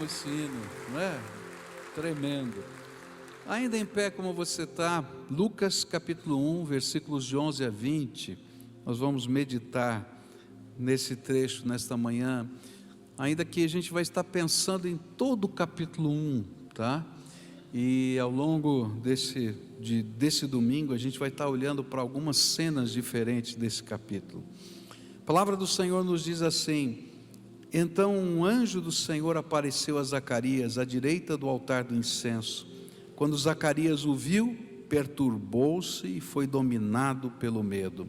esse hino, não é? Tremendo. Ainda em pé como você está, Lucas capítulo 1, versículos de 11 a 20, nós vamos meditar nesse trecho nesta manhã, ainda que a gente vai estar pensando em todo o capítulo 1, tá? E ao longo desse domingo a gente vai estar olhando para algumas cenas diferentes desse capítulo. A palavra do Senhor nos diz assim: então um anjo do Senhor apareceu a Zacarias à direita do altar do incenso. Quando Zacarias o viu, perturbou-se e foi dominado pelo medo.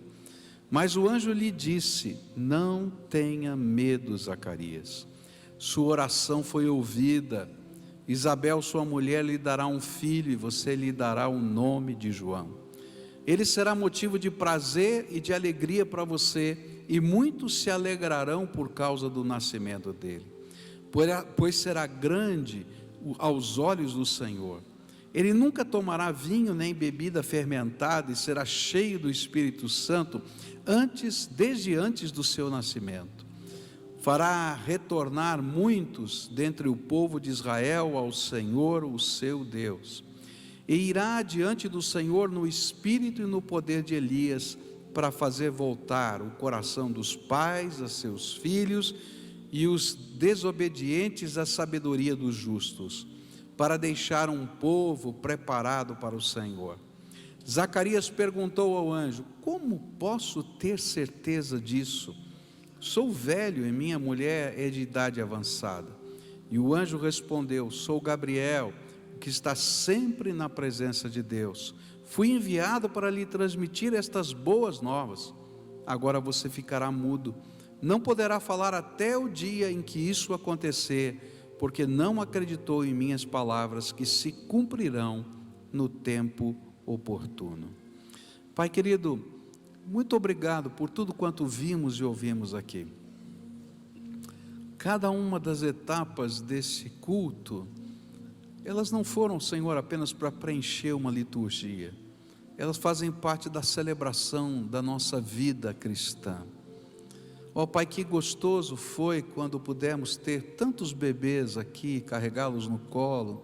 Mas o anjo lhe disse: não tenha medo, Zacarias, sua oração foi ouvida. Isabel, sua mulher, lhe dará um filho e você lhe dará o nome de João. Ele será motivo de prazer e de alegria para você, e muitos se alegrarão por causa do nascimento dele, pois será grande aos olhos do Senhor. Ele nunca tomará vinho nem bebida fermentada e será cheio do Espírito Santo desde antes do seu nascimento. Fará retornar muitos dentre o povo de Israel ao Senhor, o seu Deus, e irá diante do Senhor no espírito e no poder de Elias, para fazer voltar o coração dos pais a seus filhos e os desobedientes à sabedoria dos justos, para deixar um povo preparado para o Senhor. Zacarias perguntou ao anjo: como posso ter certeza disso? Sou velho e minha mulher é de idade avançada. E o anjo respondeu: sou Gabriel, que está sempre na presença de Deus. Fui enviado para lhe transmitir estas boas novas. Agora você ficará mudo, não poderá falar até o dia em que isso acontecer, porque não acreditou em minhas palavras, que se cumprirão no tempo oportuno. Pai querido, muito obrigado por tudo quanto vimos e ouvimos aqui. Cada uma das etapas desse culto, elas não foram, Senhor, apenas para preencher uma liturgia. Elas fazem parte da celebração da nossa vida cristã. Ó Pai, que gostoso foi quando pudemos ter tantos bebês aqui, carregá-los no colo,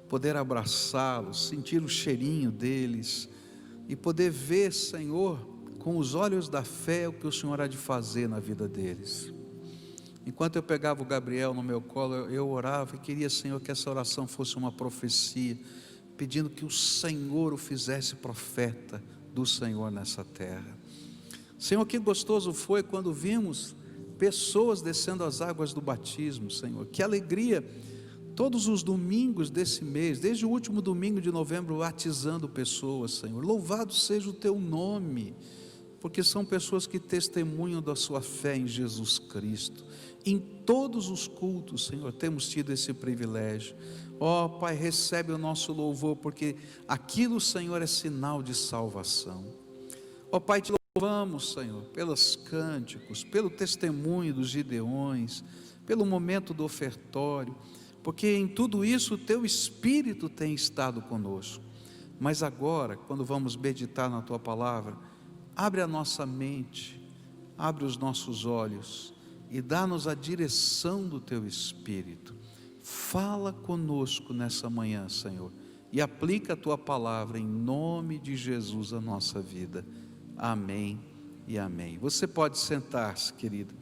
poder abraçá-los, sentir o cheirinho deles e poder ver, Senhor, com os olhos da fé, o que o Senhor há de fazer na vida deles. Enquanto eu pegava o Gabriel no meu colo, eu orava e queria, Senhor, que essa oração fosse uma profecia, pedindo que o Senhor o fizesse profeta do Senhor nessa terra. Senhor, que gostoso foi quando vimos pessoas descendo as águas do batismo, Senhor. Que alegria, todos os domingos desse mês, desde o último domingo de novembro, batizando pessoas, Senhor. Louvado seja o teu nome, porque são pessoas que testemunham da sua fé em Jesus Cristo. Em todos os cultos, Senhor, temos tido esse privilégio. Ó Pai, recebe o nosso louvor, porque aquilo, Senhor, é sinal de salvação. Ó Pai, te louvamos, Senhor, pelos cânticos, pelo testemunho dos gideões, pelo momento do ofertório, porque em tudo isso o teu Espírito tem estado conosco. Mas agora, quando vamos meditar na tua palavra, abre a nossa mente, abre os nossos olhos e dá-nos a direção do teu Espírito. Fala conosco nessa manhã, Senhor, e aplica a tua palavra em nome de Jesus à nossa vida. Amém e amém. Você pode sentar-se, querido.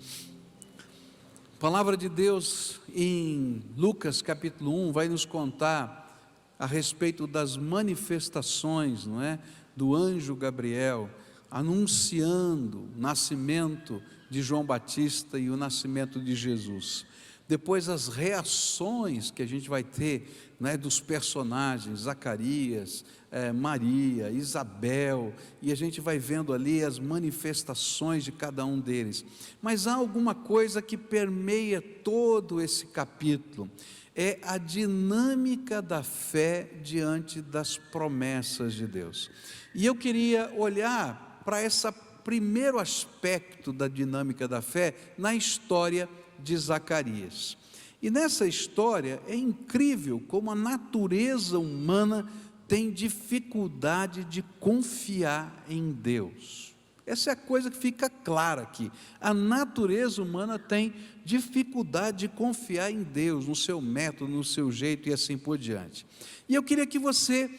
A palavra de Deus em Lucas capítulo 1 vai nos contar a respeito das manifestações, não é, do anjo Gabriel, anunciando o nascimento de João Batista e o nascimento de Jesus. Depois as reações que a gente vai ter, né, dos personagens, Zacarias, Maria, Isabel, e a gente vai vendo ali as manifestações de cada um deles. Mas há alguma coisa que permeia todo esse capítulo, é a dinâmica da fé diante das promessas de Deus. E eu queria olhar para esse primeiro aspecto da dinâmica da fé na história de Zacarias. E nessa história é incrível como a natureza humana tem dificuldade de confiar em Deus. Essa é a coisa que fica clara aqui. A natureza humana tem dificuldade de confiar em Deus, no seu método, no seu jeito e assim por diante. E eu queria que você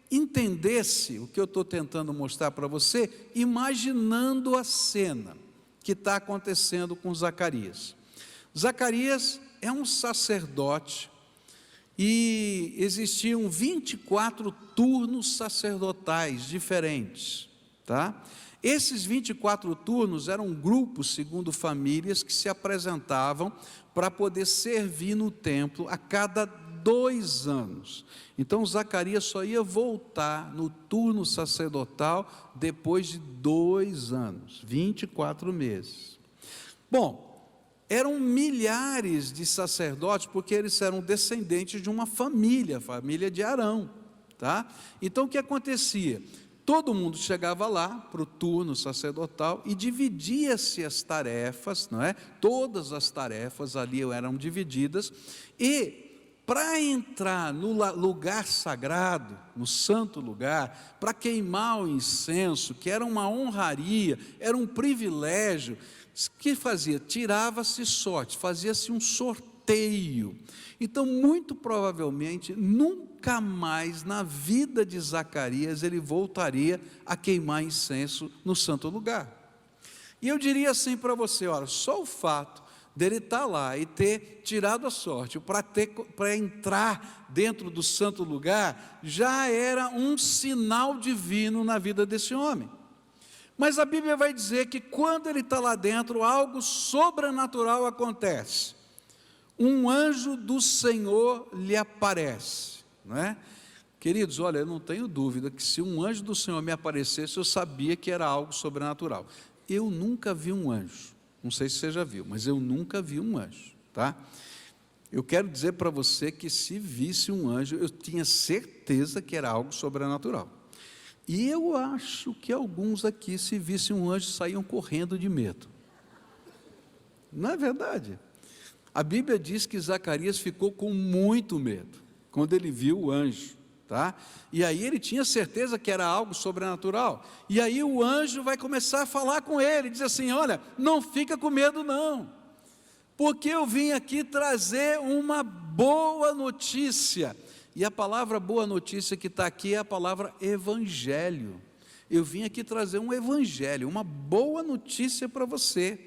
entendesse o que eu estou tentando mostrar para você, imaginando a cena que está acontecendo com Zacarias. Zacarias é um sacerdote e existiam 24 turnos sacerdotais diferentes, tá? Esses 24 turnos eram grupos, segundo famílias, que se apresentavam para poder servir no templo a cada 2 anos. Então Zacarias só ia voltar no turno sacerdotal depois de 2 anos, 24 meses. Bom, eram milhares de sacerdotes, porque eles eram descendentes de uma família, família de Arão, tá? Então o que acontecia? Todo mundo chegava lá para o turno sacerdotal e dividia-se as tarefas, não é? Todas as tarefas ali eram divididas, e para entrar no lugar sagrado, no santo lugar, para queimar o incenso, que era uma honraria, era um privilégio, o que fazia? Tirava-se sorte, fazia-se um sorteio. Então, muito provavelmente, nunca mais na vida de Zacarias ele voltaria a queimar incenso no santo lugar. E eu diria assim para você, olha, só o fato dele estar lá e ter tirado a sorte para entrar dentro do santo lugar, já era um sinal divino na vida desse homem. Mas a Bíblia vai dizer que quando ele está lá dentro, algo sobrenatural acontece. Um anjo do Senhor lhe aparece, não é? Queridos, olha, eu não tenho dúvida que se um anjo do Senhor me aparecesse, eu sabia que era algo sobrenatural. Eu nunca vi um anjo, não sei se você já viu, mas eu nunca vi um anjo, tá? Eu quero dizer para você que se visse um anjo, eu tinha certeza que era algo sobrenatural. E eu acho que alguns aqui, se vissem um anjo, saíam correndo de medo. Não é verdade? A Bíblia diz que Zacarias ficou com muito medo, quando ele viu o anjo, tá? E aí ele tinha certeza que era algo sobrenatural. E aí o anjo vai começar a falar com ele, diz assim, olha, não fica com medo não, porque eu vim aqui trazer uma boa notícia. E a palavra boa notícia que está aqui é a palavra evangelho. Eu vim aqui trazer um evangelho, uma boa notícia para você.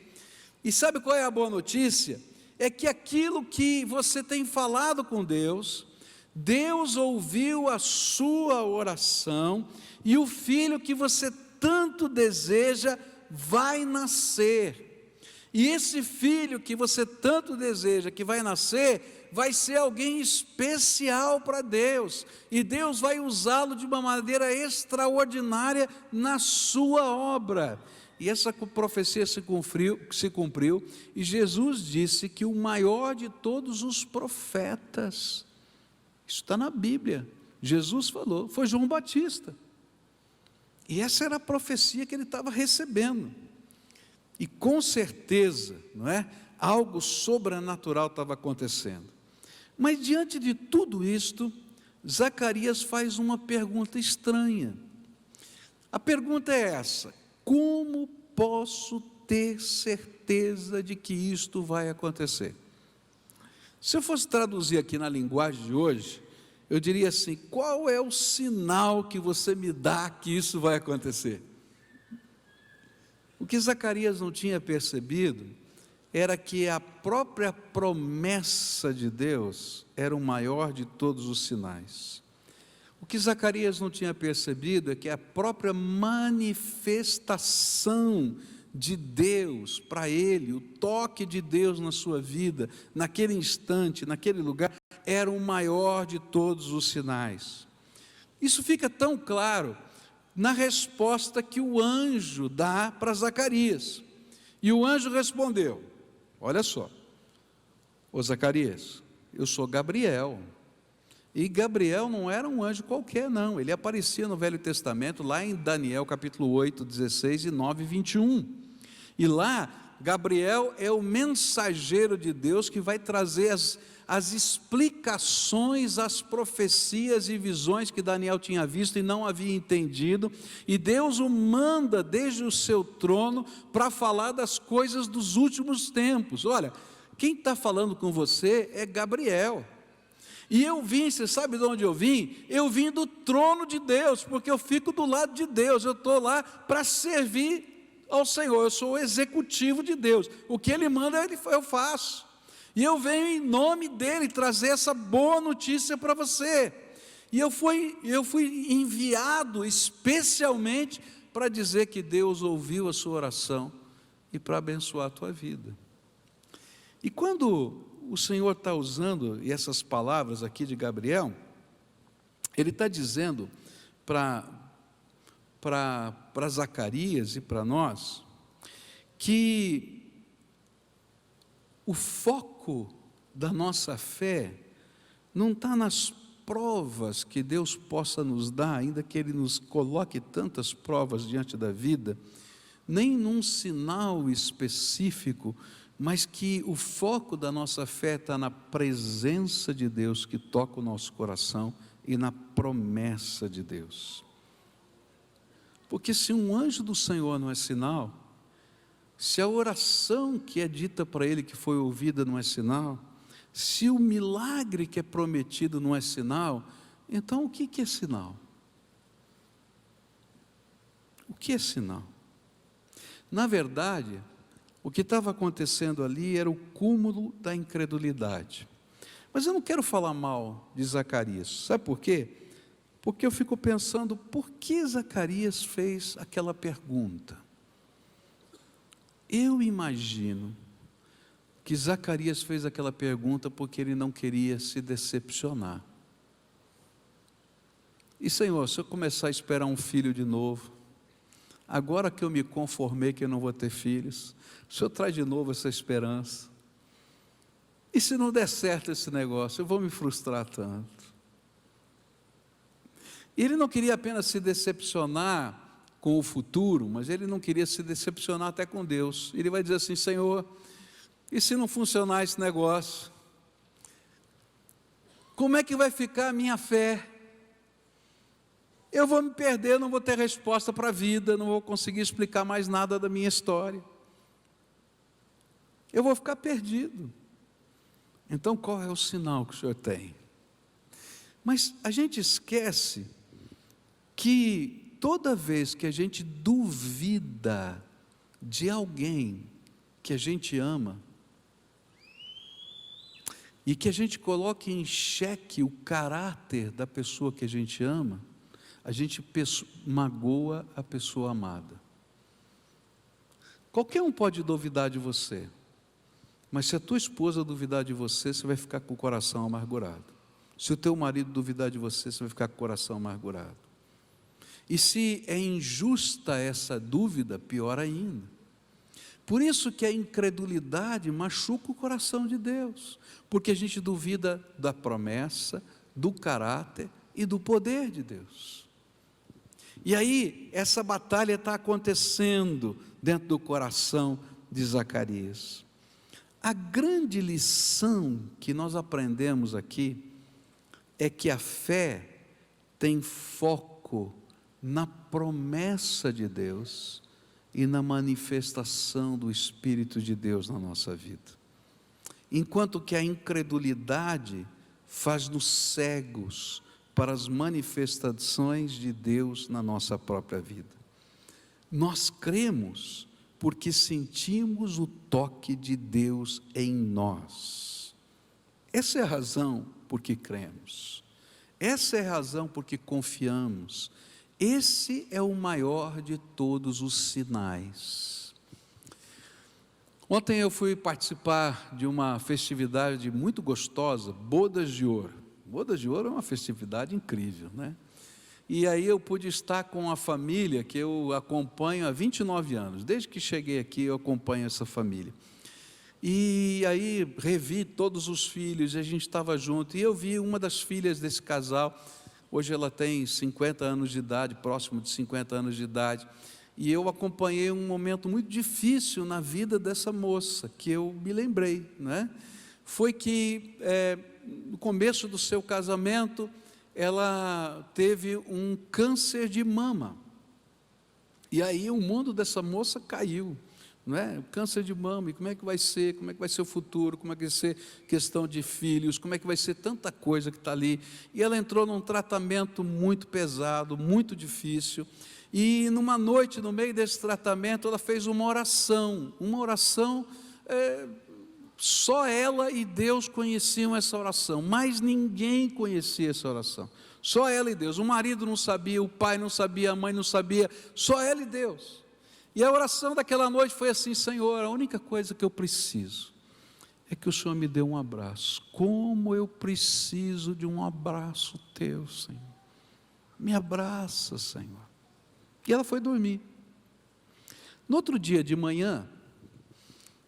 E sabe qual é a boa notícia? É que aquilo que você tem falado com Deus, Deus ouviu a sua oração, e o filho que você tanto deseja vai nascer. E esse filho que você tanto deseja que vai nascer, vai ser alguém especial para Deus, e Deus vai usá-lo de uma maneira extraordinária na sua obra. E essa profecia se cumpriu, e Jesus disse que o maior de todos os profetas, isso está na Bíblia, Jesus falou, foi João Batista. E essa era a profecia que ele estava recebendo. E com certeza, não é? Algo sobrenatural estava acontecendo. Mas diante de tudo isto, Zacarias faz uma pergunta estranha. A pergunta é essa: como posso ter certeza de que isto vai acontecer? Se eu fosse traduzir aqui na linguagem de hoje, eu diria assim: qual é o sinal que você me dá que isso vai acontecer? O que Zacarias não tinha percebido era que a própria promessa de Deus era o maior de todos os sinais. O que Zacarias não tinha percebido é que a própria manifestação de Deus para ele, o toque de Deus na sua vida, naquele instante, naquele lugar, era o maior de todos os sinais. Isso fica tão claro na resposta que o anjo dá para Zacarias. E o anjo respondeu, olha só, ô Zacarias, eu sou Gabriel. E Gabriel não era um anjo qualquer não, ele aparecia no Velho Testamento, lá em Daniel capítulo 8, 16 e 9, 21. E lá, Gabriel é o mensageiro de Deus que vai trazer as explicações às profecias e visões que Daniel tinha visto e não havia entendido, e Deus o manda desde o seu trono para falar das coisas dos últimos tempos. Olha, quem está falando com você é Gabriel. E eu vim, você sabe de onde eu vim? Eu vim do trono de Deus, porque eu fico do lado de Deus, eu estou lá para servir ao Senhor, eu sou o executivo de Deus, o que Ele manda eu faço, e eu venho em nome dEle trazer essa boa notícia para você, e eu fui enviado especialmente para dizer que Deus ouviu a sua oração, e para abençoar a tua vida. E quando o Senhor está usando essas palavras aqui de Gabriel, Ele está dizendo para Zacarias e para nós, que o foco da nossa fé não está nas provas que Deus possa nos dar, ainda que Ele nos coloque tantas provas diante da vida, nem num sinal específico, mas que o foco da nossa fé está na presença de Deus que toca o nosso coração e na promessa de Deus. Porque se um anjo do Senhor não é sinal, se a oração que é dita para ele que foi ouvida não é sinal, se o milagre que é prometido não é sinal, então o que é sinal? O que é sinal? Na verdade, o que estava acontecendo ali era o cúmulo da incredulidade. Mas eu não quero falar mal de Zacarias, sabe por quê? Porque eu fico pensando, por que Zacarias fez aquela pergunta? Eu imagino que Zacarias fez aquela pergunta porque ele não queria se decepcionar. E Senhor, se eu começar a esperar um filho de novo, agora que eu me conformei que eu não vou ter filhos, o Senhor traz de novo essa esperança. E se não der certo esse negócio, eu vou me frustrar tanto. E ele não queria apenas se decepcionar com o futuro, mas ele não queria se decepcionar até com Deus. Ele vai dizer assim, Senhor, e se não funcionar esse negócio? Como é que vai ficar a minha fé? Eu vou me perder, não vou ter resposta para a vida, não vou conseguir explicar mais nada da minha história. Eu vou ficar perdido. Então qual é o sinal que o Senhor tem? Mas a gente esquece que toda vez que a gente duvida de alguém que a gente ama, e que a gente coloque em xeque o caráter da pessoa que a gente ama, a gente magoa a pessoa amada. Qualquer um pode duvidar de você, mas se a tua esposa duvidar de você, você vai ficar com o coração amargurado. Se o teu marido duvidar de você, você vai ficar com o coração amargurado. E se é injusta essa dúvida, pior ainda. Por isso que a incredulidade machuca o coração de Deus, porque a gente duvida da promessa, do caráter e do poder de Deus. E aí, essa batalha está acontecendo dentro do coração de Zacarias. A grande lição que nós aprendemos aqui é que a fé tem foco na promessa de Deus e na manifestação do Espírito de Deus na nossa vida. Enquanto que a incredulidade faz-nos cegos para as manifestações de Deus na nossa própria vida. Nós cremos porque sentimos o toque de Deus em nós. Essa é a razão por que cremos. Essa é a razão por que confiamos. Esse é o maior de todos os sinais. Ontem eu fui participar de uma festividade muito gostosa, Bodas de Ouro. Bodas de Ouro é uma festividade incrível, né? E aí eu pude estar com a família que eu acompanho há 29 anos. Desde que cheguei aqui eu acompanho essa família. E aí revi todos os filhos, e a gente estava junto, e eu vi uma das filhas desse casal. Hoje ela tem 50 anos de idade, próximo de 50 anos de idade, e eu acompanhei um momento muito difícil na vida dessa moça, que eu me lembrei, né? foi que, no começo do seu casamento, ela teve um câncer de mama. E aí o mundo dessa moça caiu, não é? Câncer de mama, e como é que vai ser? Como é que vai ser o futuro? Como é que vai ser questão de filhos? Como é que vai ser tanta coisa que está ali? E ela entrou num tratamento muito pesado, muito difícil. E numa noite, no meio desse tratamento, ela fez uma oração, só ela e Deus conheciam essa oração, mas ninguém conhecia essa oração, só ela e Deus. O marido não sabia, o pai não sabia, a mãe não sabia, só ela e Deus. E a oração daquela noite foi assim: Senhor, a única coisa que eu preciso é que o Senhor me dê um abraço. Como eu preciso de um abraço teu, Senhor. Me abraça, Senhor. E ela foi dormir. No outro dia de manhã,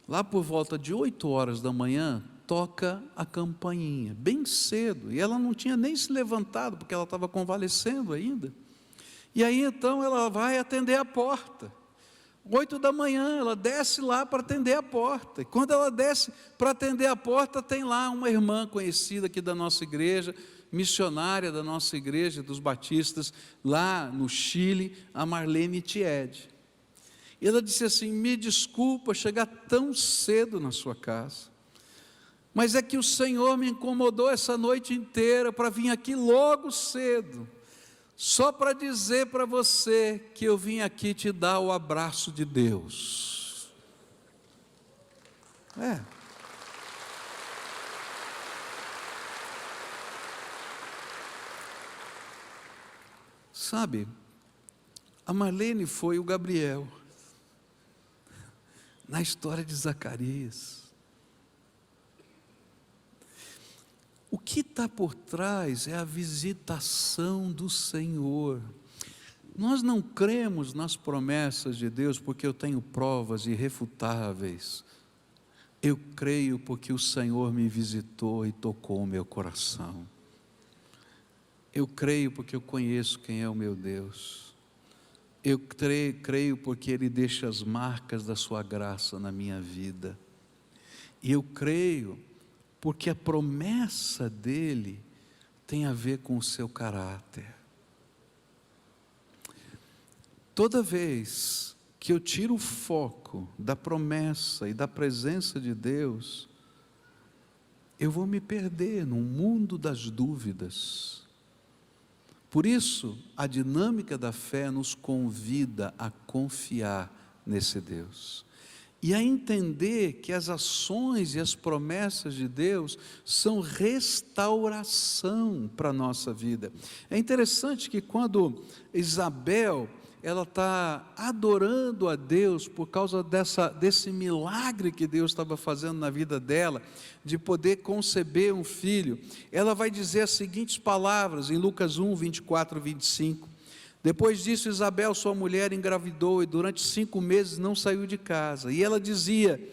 lá por volta de 8 horas da manhã, toca a campainha, bem cedo, e ela não tinha nem se levantado, porque ela estava convalescendo ainda. E aí então ela vai atender a porta. 8 da manhã, ela desce lá para atender a porta. E quando ela desce para atender a porta, tem lá uma irmã conhecida aqui da nossa igreja, missionária da nossa igreja, dos batistas, lá no Chile, a Marlene Tiede. E ela disse assim: me desculpa chegar tão cedo na sua casa, mas é que o Senhor me incomodou essa noite inteira para vir aqui logo cedo, só para dizer para você que eu vim aqui te dar o abraço de Deus. Sabe, a Marlene foi o Gabriel na história de Zacarias. O que está por trás é a visitação do Senhor. Nós não cremos nas promessas de Deus porque eu tenho provas irrefutáveis. Eu creio porque o Senhor me visitou e tocou o meu coração. Eu creio porque eu conheço quem é o meu Deus. Eu creio porque Ele deixa as marcas da sua graça na minha vida. E eu creio porque a promessa dEle tem a ver com o seu caráter. Toda vez que eu tiro o foco da promessa e da presença de Deus, eu vou me perder num mundo das dúvidas. Por isso, a dinâmica da fé nos convida a confiar nesse Deus e a entender que as ações e as promessas de Deus são restauração para a nossa vida. É interessante que quando Isabel ela está adorando a Deus por causa desse milagre que Deus estava fazendo na vida dela, de poder conceber um filho, ela vai dizer as seguintes palavras em Lucas 1, 24 e 25. Depois disso, Isabel, sua mulher, engravidou e durante 5 meses não saiu de casa. E ela dizia: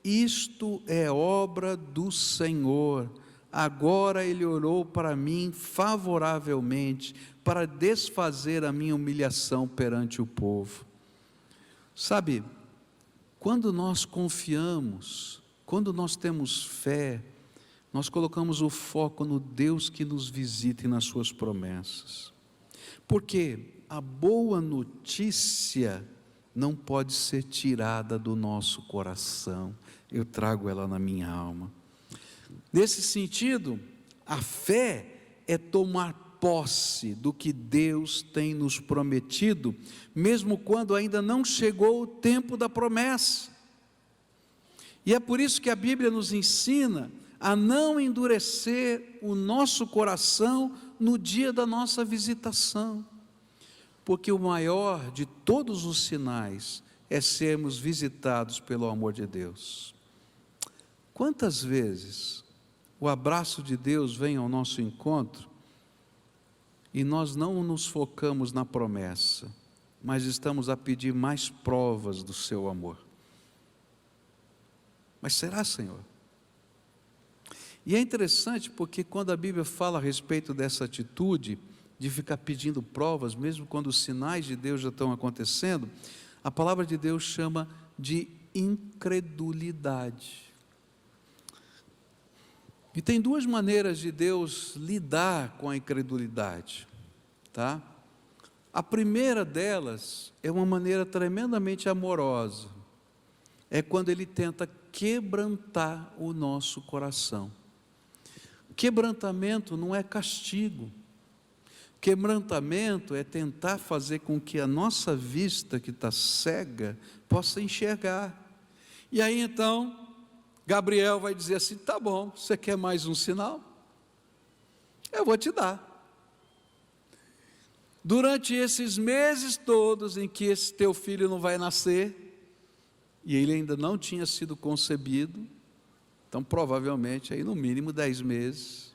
isto é obra do Senhor. Agora Ele orou para mim favoravelmente, para desfazer a minha humilhação perante o povo. Sabe, quando nós confiamos, quando nós temos fé, nós colocamos o foco no Deus que nos visita e nas suas promessas. Porque a boa notícia não pode ser tirada do nosso coração, eu trago ela na minha alma. Nesse sentido, a fé é tomar posse do que Deus tem nos prometido, mesmo quando ainda não chegou o tempo da promessa. E é por isso que a Bíblia nos ensina a não endurecer o nosso coração no dia da nossa visitação, porque o maior de todos os sinais é sermos visitados pelo amor de Deus. Quantas vezes o abraço de Deus vem ao nosso encontro e nós não nos focamos na promessa, mas estamos a pedir mais provas do seu amor? Mas será, Senhor? E é interessante porque quando a Bíblia fala a respeito dessa atitude de ficar pedindo provas, mesmo quando os sinais de Deus já estão acontecendo, a palavra de Deus chama de incredulidade. E tem duas maneiras de Deus lidar com a incredulidade, tá? A primeira delas é uma maneira tremendamente amorosa, é quando Ele tenta quebrantar o nosso coração. Quebrantamento não é castigo, quebrantamento é tentar fazer com que a nossa vista que está cega possa enxergar. E aí então Gabriel vai dizer assim: tá bom, você quer mais um sinal? Eu vou te dar. Durante esses meses todos em que esse teu filho não vai nascer, e ele ainda não tinha sido concebido, então provavelmente aí no mínimo 10 meses,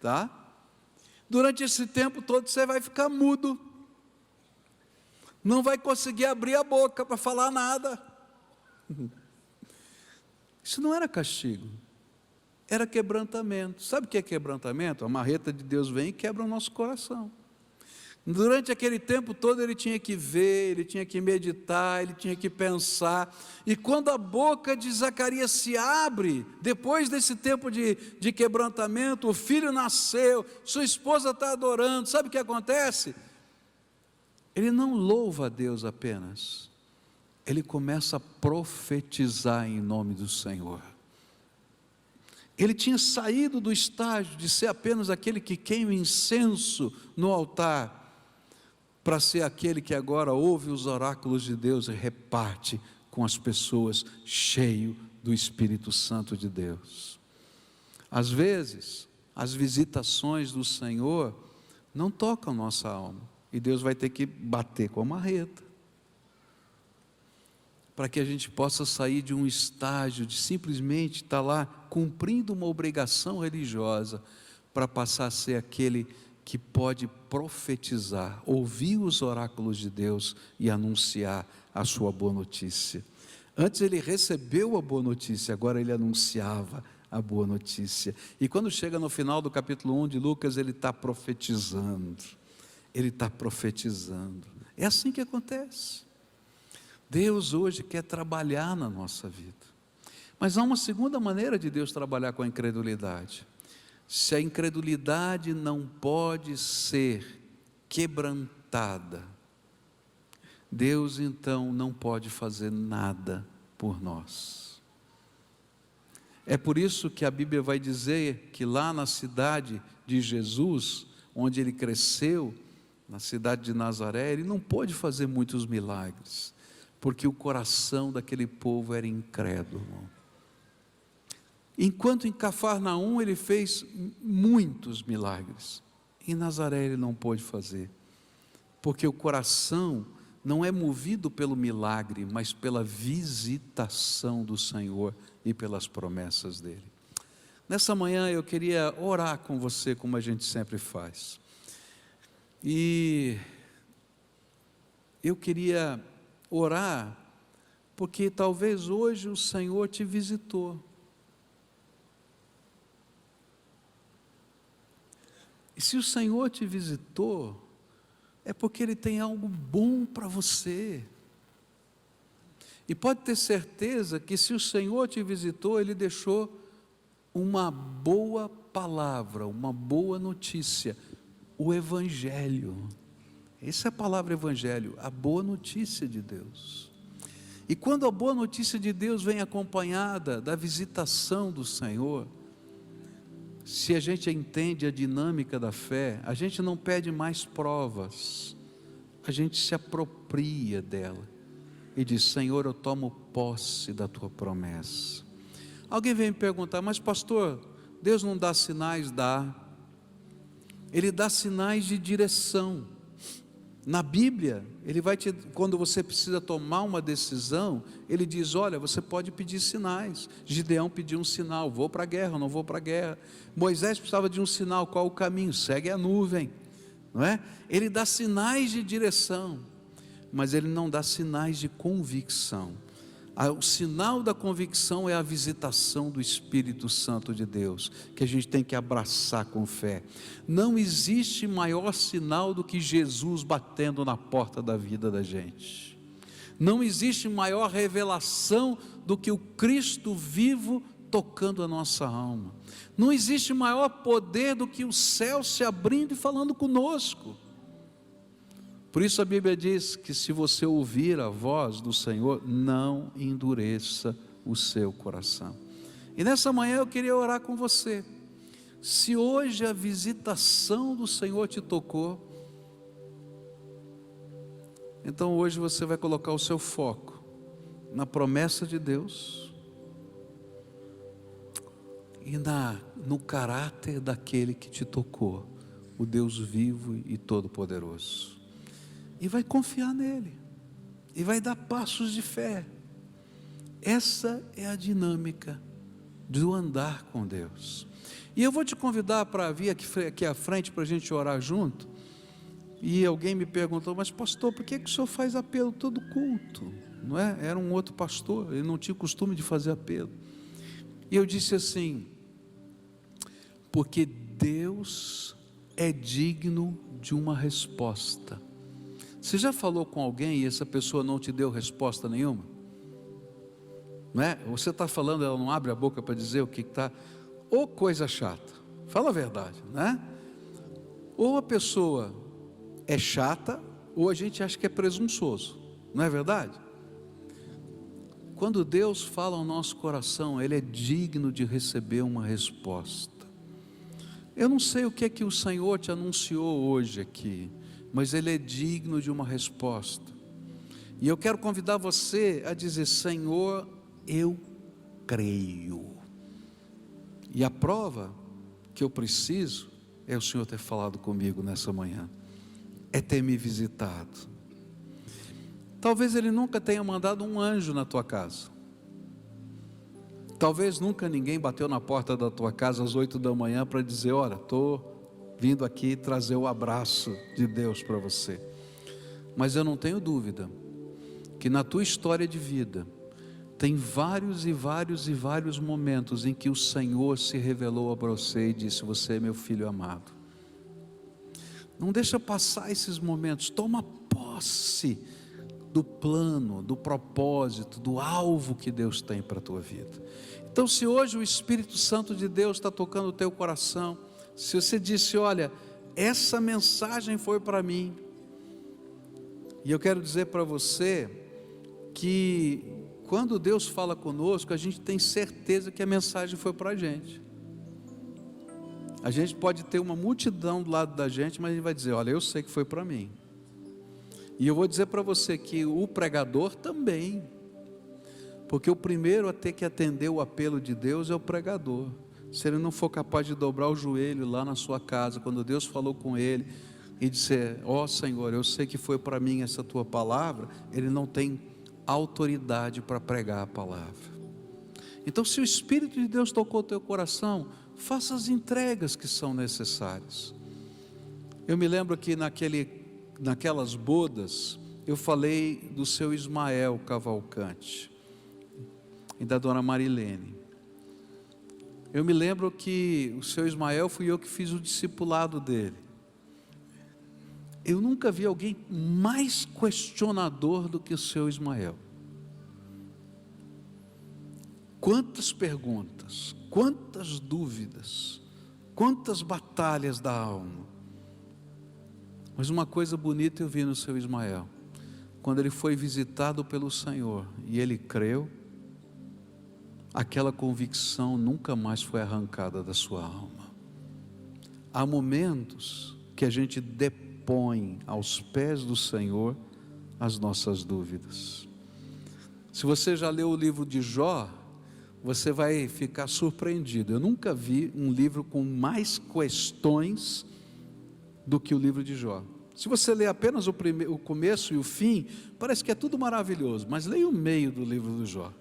tá? Durante esse tempo todo você vai ficar mudo, não vai conseguir abrir a boca para falar nada. Isso não era castigo, era quebrantamento. Sabe o que é quebrantamento? A marreta de Deus vem e quebra o nosso coração. Durante aquele tempo todo ele tinha que ver, ele tinha que meditar, ele tinha que pensar. E quando a boca de Zacarias se abre, depois desse tempo de quebrantamento, o filho nasceu, sua esposa está adorando, sabe o que acontece? Ele não louva a Deus apenas, ele começa a profetizar em nome do Senhor. Ele tinha saído do estágio de ser apenas aquele que queima incenso no altar, para ser aquele que agora ouve os oráculos de Deus e reparte com as pessoas, cheio do Espírito Santo de Deus. Às vezes, as visitações do Senhor não tocam nossa alma, e Deus vai ter que bater com a marreta, para que a gente possa sair de um estágio de simplesmente estar lá cumprindo uma obrigação religiosa, para passar a ser aquele que pode profetizar, ouvir os oráculos de Deus e anunciar a sua boa notícia. Antes ele recebeu a boa notícia, agora ele anunciava a boa notícia. E quando chega no final do capítulo 1 de Lucas, ele está profetizando. Ele está profetizando. É assim que acontece. Deus hoje quer trabalhar na nossa vida. Mas há uma segunda maneira de Deus trabalhar com a incredulidade. Se a incredulidade não pode ser quebrantada, Deus então não pode fazer nada por nós. É por isso que a Bíblia vai dizer que lá na cidade de Jesus, onde ele cresceu, na cidade de Nazaré, ele não pôde fazer muitos milagres, porque o coração daquele povo era incrédulo. Enquanto em Cafarnaum ele fez muitos milagres, em Nazaré ele não pôde fazer, porque o coração não é movido pelo milagre, mas pela visitação do Senhor e pelas promessas dele. Nessa manhã eu queria orar com você, como a gente sempre faz, e eu queria orar, porque talvez hoje o Senhor te visitou, e se o Senhor te visitou, é porque Ele tem algo bom para você. E pode ter certeza que se o Senhor te visitou, Ele deixou uma boa palavra, uma boa notícia, o Evangelho. Essa é a palavra Evangelho, a boa notícia de Deus. E quando a boa notícia de Deus vem acompanhada da visitação do Senhor, se a gente entende a dinâmica da fé, a gente não pede mais provas, a gente se apropria dela e diz: Senhor, eu tomo posse da tua promessa. Alguém vem me perguntar: mas pastor, Deus não dá sinais? Dá. Ele dá sinais de direção. Na Bíblia, Ele vai quando você precisa tomar uma decisão, Ele diz: olha, você pode pedir sinais. Gideão pediu um sinal: vou para a guerra, não vou para a guerra. Moisés precisava de um sinal: qual o caminho? Segue a nuvem, não é? Ele dá sinais de direção, mas Ele não dá sinais de convicção. O sinal da convicção é a visitação do Espírito Santo de Deus, que a gente tem que abraçar com fé. Não existe maior sinal do que Jesus batendo na porta da vida da gente. Não existe maior revelação do que o Cristo vivo tocando a nossa alma. Não existe maior poder do que o céu se abrindo e falando conosco. Por isso a Bíblia diz que se você ouvir a voz do Senhor, não endureça o seu coração. E nessa manhã eu queria orar com você. Se hoje a visitação do Senhor te tocou, então hoje você vai colocar o seu foco na promessa de Deus e no caráter daquele que te tocou, o Deus vivo e todo-poderoso. E vai confiar nele, e vai dar passos de fé. Essa é a dinâmica do andar com Deus. E eu vou te convidar para vir aqui à frente para a gente orar junto. E alguém me perguntou, mas pastor, por que o senhor faz apelo todo culto? Não é? Era um outro pastor, ele não tinha costume de fazer apelo. E eu disse assim, porque Deus é digno de uma resposta. Você já falou com alguém e essa pessoa não te deu resposta nenhuma? Não é? Você está falando, ela não abre a boca para dizer o que está. Ou coisa chata, fala a verdade, né? Ou a pessoa é chata, ou a gente acha que é presunçoso, não é verdade? Quando Deus fala ao nosso coração, Ele é digno de receber uma resposta. Eu não sei o que é que o Senhor te anunciou hoje aqui, mas Ele é digno de uma resposta. E eu quero convidar você a dizer, Senhor, eu creio. E a prova que eu preciso é o Senhor ter falado comigo nessa manhã, é ter me visitado. Talvez Ele nunca tenha mandado um anjo na tua casa. Talvez nunca ninguém bateu na porta da tua casa às 8 da manhã para dizer, olha, estou vindo aqui trazer o abraço de Deus para você. Mas eu não tenho dúvida que na tua história de vida tem vários momentos em que o Senhor se revelou a você e disse, você é meu filho amado. Não deixa passar esses momentos, toma posse do plano, do propósito, do alvo que Deus tem para a tua vida. Então, se hoje o Espírito Santo de Deus está tocando o teu coração, se você disse, olha, essa mensagem foi para mim, e eu quero dizer para você que quando Deus fala conosco, a gente tem certeza que a mensagem foi para a gente. A gente pode ter uma multidão do lado da gente, mas a gente vai dizer, olha, eu sei que foi para mim. E eu vou dizer para você que o pregador também, porque o primeiro a ter que atender o apelo de Deus é o pregador. Se ele não for capaz de dobrar o joelho lá na sua casa, quando Deus falou com ele, e dizer, ó Senhor, eu sei que foi para mim essa tua palavra, ele não tem autoridade para pregar a palavra. Então, se o Espírito de Deus tocou o teu coração, faça as entregas que são necessárias. Eu me lembro que naquelas bodas, eu falei do seu Ismael Cavalcante e da dona Marilene. Eu me lembro que o seu Ismael fui eu que fiz o discipulado dele. Eu nunca vi alguém mais questionador do que o seu Ismael. Quantas perguntas, quantas dúvidas, quantas batalhas da alma. Mas uma coisa bonita eu vi no seu Ismael, quando ele foi visitado pelo Senhor e ele creu, aquela convicção nunca mais foi arrancada da sua alma. Há momentos que a gente depõe aos pés do Senhor as nossas dúvidas. Se você já leu o livro de Jó, você vai ficar surpreendido. Eu nunca vi um livro com mais questões do que o livro de Jó. Se você ler apenas o começo e o fim, parece que é tudo maravilhoso, mas leia o meio do livro do Jó.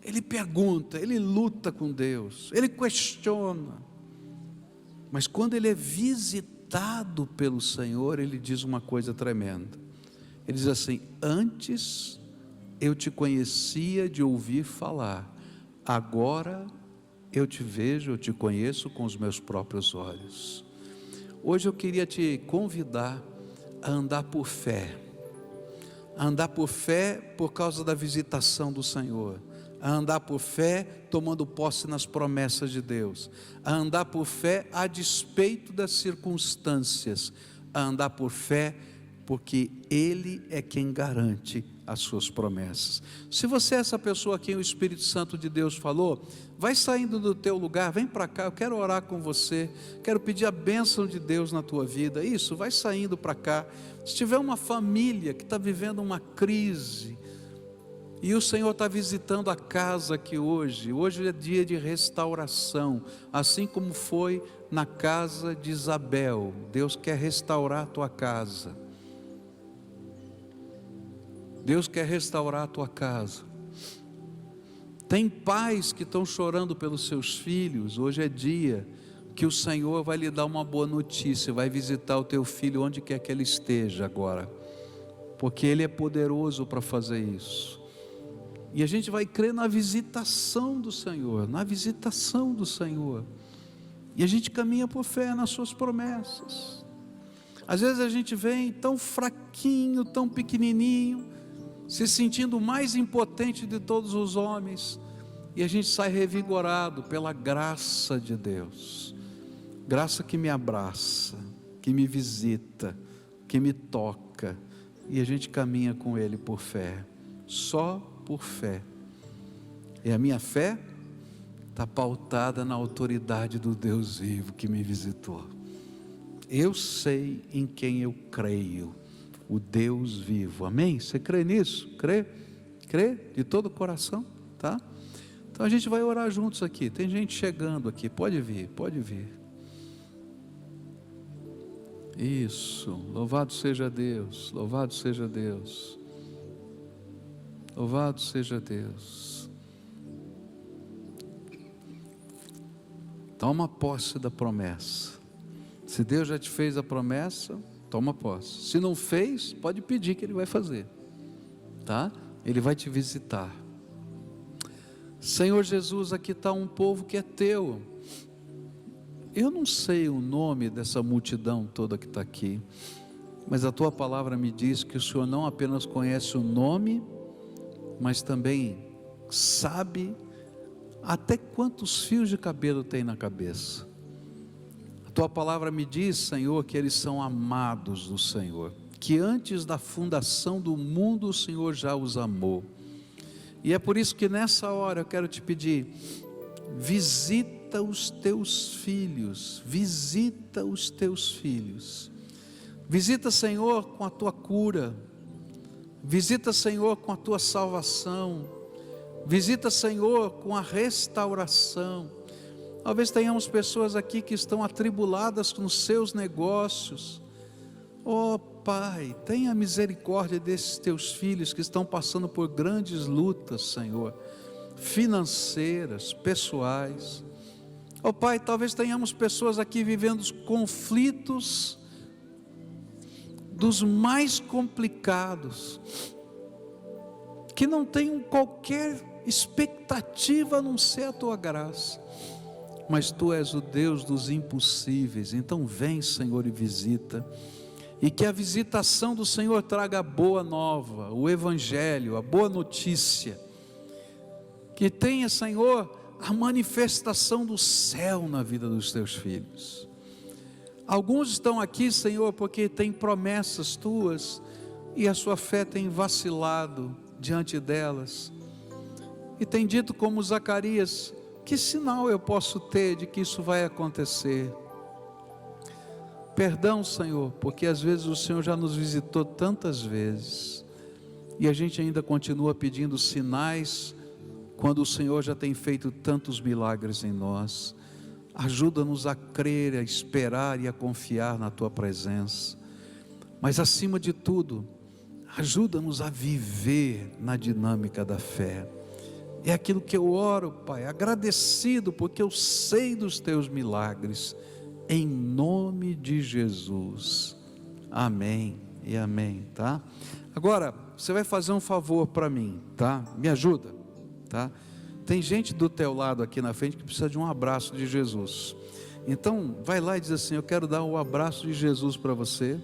Ele pergunta, ele luta com Deus, ele questiona, mas quando ele é visitado pelo Senhor, ele diz uma coisa tremenda. Ele diz assim: antes eu te conhecia de ouvir falar, agora eu te vejo, eu te conheço com os meus próprios olhos. Hoje eu queria te convidar a andar por fé, por causa da visitação do Senhor, a andar por fé, tomando posse nas promessas de Deus, a andar por fé a despeito das circunstâncias, a andar por fé porque Ele é quem garante as suas promessas. Se você é essa pessoa a quem o Espírito Santo de Deus falou, vai saindo do teu lugar, vem para cá, eu quero orar com você, quero pedir a bênção de Deus na tua vida. Isso, vai saindo para cá. Se tiver uma família que está vivendo uma crise, e o Senhor está visitando a casa aqui hoje é dia de restauração, assim como foi na casa de Isabel. Deus quer restaurar a tua casa, Deus quer restaurar a tua casa. Tem pais que estão chorando pelos seus filhos, hoje é dia que o Senhor vai lhe dar uma boa notícia, vai visitar o teu filho onde quer que ele esteja agora, porque Ele é poderoso para fazer isso. E a gente vai crer na visitação do Senhor, na visitação do Senhor. E a gente caminha por fé nas suas promessas. Às vezes a gente vem tão fraquinho, tão pequenininho, se sentindo mais impotente de todos os homens, e a gente sai revigorado pela graça de Deus. Graça que me abraça, que me visita, que me toca, e a gente caminha com Ele por fé, só por fé. E a minha fé está pautada na autoridade do Deus vivo que me visitou. Eu sei em quem eu creio, o Deus vivo. Amém? Você crê nisso? Crê? Crê de todo o coração? Tá? Então a gente vai orar juntos aqui. Tem gente chegando aqui, pode vir, pode vir. Isso, louvado seja Deus, louvado seja Deus. Louvado seja Deus. Toma posse da promessa. Se Deus já te fez a promessa, toma posse. Se não fez, pode pedir que Ele vai fazer, tá? Ele vai te visitar. Senhor Jesus, aqui está um povo que é teu. Eu não sei o nome dessa multidão toda que está aqui, mas a tua palavra me diz que o Senhor não apenas conhece o nome, mas também sabe até quantos fios de cabelo tem na cabeça. A tua palavra me diz, Senhor, que eles são amados do Senhor, que antes da fundação do mundo o Senhor já os amou. E é por isso que nessa hora eu quero te pedir, visita os teus filhos, visita os teus filhos, visita, Senhor, com a tua cura, visita, Senhor, com a tua salvação, visita, Senhor, com a restauração. Talvez tenhamos pessoas aqui que estão atribuladas com os seus negócios. Oh Pai, tenha misericórdia desses teus filhos que estão passando por grandes lutas, Senhor, financeiras, pessoais. Oh Pai, talvez tenhamos pessoas aqui vivendo os conflitos dos mais complicados, que não tenham qualquer expectativa a não ser a tua graça, mas tu és o Deus dos impossíveis. Então vem, Senhor, e visita, e que a visitação do Senhor traga a boa nova, o evangelho, a boa notícia, que tenha, Senhor, a manifestação do céu na vida dos teus filhos. Alguns estão aqui, Senhor, porque tem promessas tuas e a sua fé tem vacilado diante delas, e tem dito como Zacarias: que sinal eu posso ter de que isso vai acontecer? Perdão, Senhor, porque às vezes o Senhor já nos visitou tantas vezes e a gente ainda continua pedindo sinais, quando o Senhor já tem feito tantos milagres em nós. Ajuda-nos a crer, a esperar e a confiar na tua presença, mas acima de tudo, ajuda-nos a viver na dinâmica da fé. É aquilo que eu oro, Pai, agradecido porque eu sei dos teus milagres, em nome de Jesus, amém e amém, tá? Agora, você vai fazer um favor para mim, tá? Me ajuda, tá? Tem gente do teu lado aqui na frente que precisa de um abraço de Jesus. Então vai lá e diz assim: eu quero dar o abraço de Jesus para você,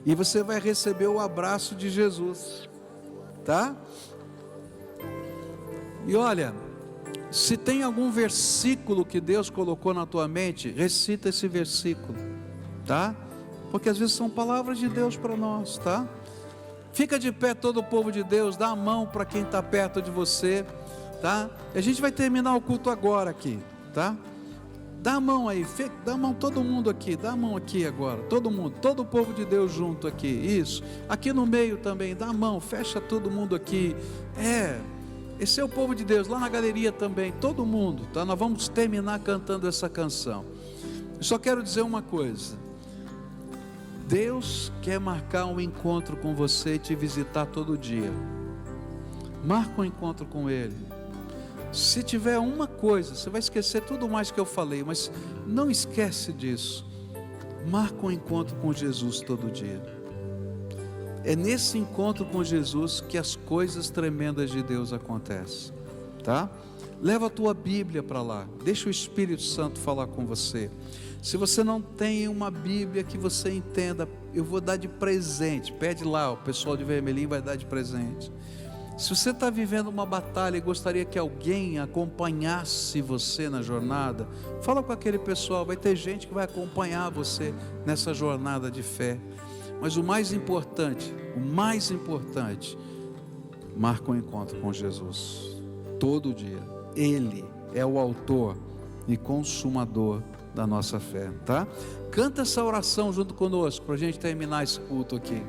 e você vai receber o abraço de Jesus, tá? E olha, Se tem algum versículo que Deus colocou na tua mente, recita esse versículo, tá? Porque às vezes são palavras de Deus para nós, tá? Fica de pé todo o povo de Deus, dá a mão para quem está perto de você, tá? A gente vai terminar o culto agora aqui, tá? Dá a mão aí, dá a mão todo mundo aqui, dá a mão aqui agora, todo mundo, todo o povo de Deus junto aqui, isso, aqui no meio também, dá a mão, fecha todo mundo aqui, esse é o povo de Deus, lá na galeria também, todo mundo, tá? Nós vamos terminar cantando essa canção. Eu só quero dizer uma coisa: Deus quer marcar um encontro com você e te visitar todo dia. Marca um encontro com Ele. Se tiver uma coisa, você vai esquecer tudo mais que eu falei, mas não esquece disso. Marca um encontro com Jesus todo dia. É nesse encontro com Jesus que as coisas tremendas de Deus acontecem, tá? Leva a tua Bíblia para lá, deixa o Espírito Santo falar com você. Se você não tem uma Bíblia que você entenda, eu vou dar de presente, pede lá, o pessoal de vermelhinho vai dar de presente. Se você está vivendo uma batalha e gostaria que alguém acompanhasse você na jornada, fala com aquele pessoal, vai ter gente que vai acompanhar você nessa jornada de fé. Mas o mais importante, marca um encontro com Jesus, todo dia. Ele é o autor e consumador da nossa fé, tá? Canta essa oração junto conosco, para a gente terminar esse culto aqui.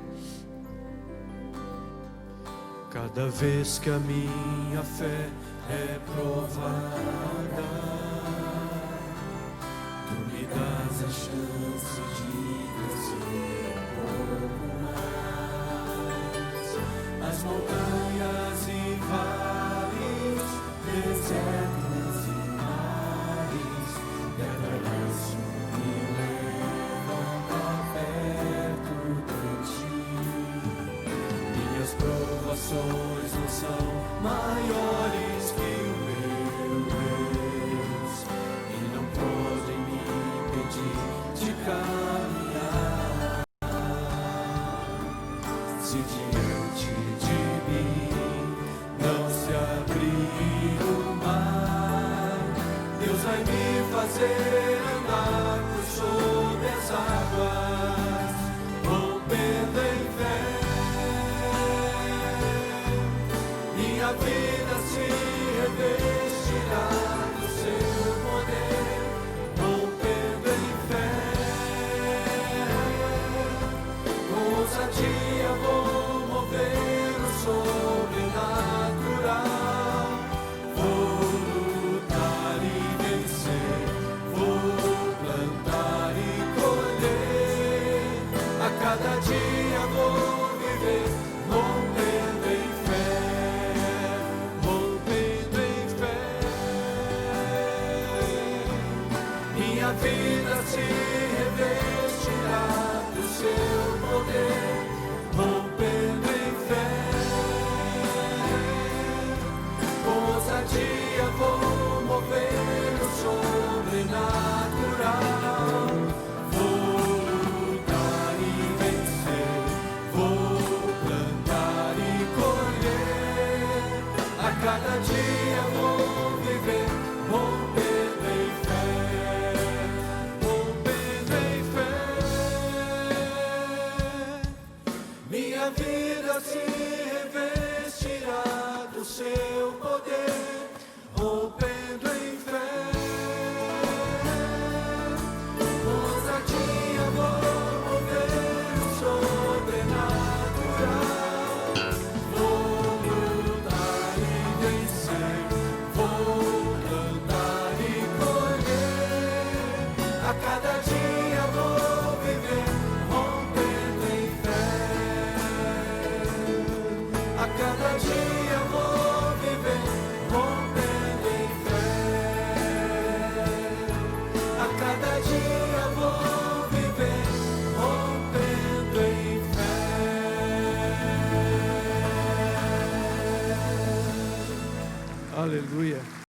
Cada vez que a minha fé é provada, tu me dás a chance de crescer um pouco mais. As montanhas e vales, desertos e mares, quebra-laço me levam pra perto de ti. Minhas provações não são maiores que o meu Deus, e não podem me impedir de caminhar. Se diante de mim não se abrir o mar, Deus vai me fazer andar por sobre as águas, rompendo em fé. Minha vida se revestirá do seu poder, rompendo em fé. Com ousadia vou mover o sobrenatural. Vou lutar e vencer, vou plantar e colher. A cada dia vou viver, rompendo em fé, rompendo em fé. Minha vida se revestirá do seu poder, rompendo em fé. Com ousadia vou mover o sobrenatural. Vou lutar e vencer, vou plantar e colher. A cada dia vou viver, rompendo em fé, rompendo em fé. Minha vida se revestirá do seu poder, rompendo em fé. Com ousadia vou mover o sobrenatural. Vou lutar e vencer, vou plantar e colher. A cada dia vou viver, rompendo em fé. A cada dia vou viver, rompendo em fé. A cada dia vou viver, rompendo em fé. Aleluia.